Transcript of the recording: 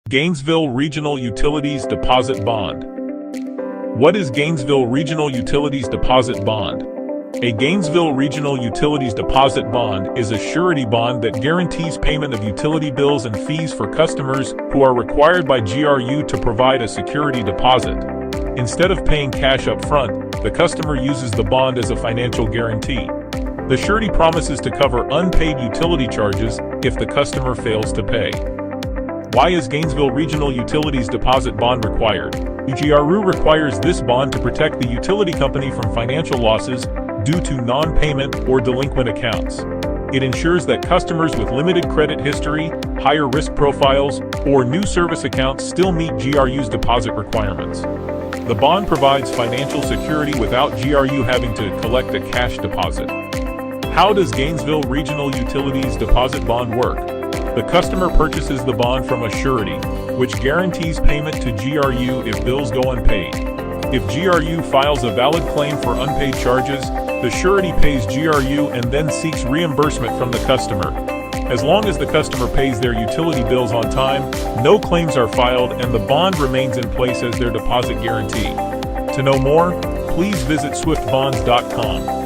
Gainesville Regional Utilities Deposit Bond. What is Gainesville Regional Utilities Deposit Bond? A Gainesville Regional Utilities Deposit Bond is a surety bond that guarantees payment of utility bills and fees for customers who are required by GRU to provide a security deposit. Instead of paying cash up front, the customer uses the bond as a financial guarantee. The surety promises to cover unpaid utility charges if the customer fails to pay. Why is Gainesville Regional Utilities Deposit Bond required? GRU requires this bond to protect the utility company from financial losses due to non-payment or delinquent accounts. It ensures that customers with limited credit history, higher risk profiles, or new service accounts still meet GRU's deposit requirements. The bond provides financial security without GRU having to collect a cash deposit. How does Gainesville Regional Utilities Deposit Bond work? The customer purchases the bond from a surety, which guarantees payment to GRU if bills go unpaid. If GRU files a valid claim for unpaid charges, the surety pays GRU and then seeks reimbursement from the customer. As long as the customer pays their utility bills on time, no claims are filed and the bond remains in place as their deposit guarantee. To know more, please visit swiftbonds.com.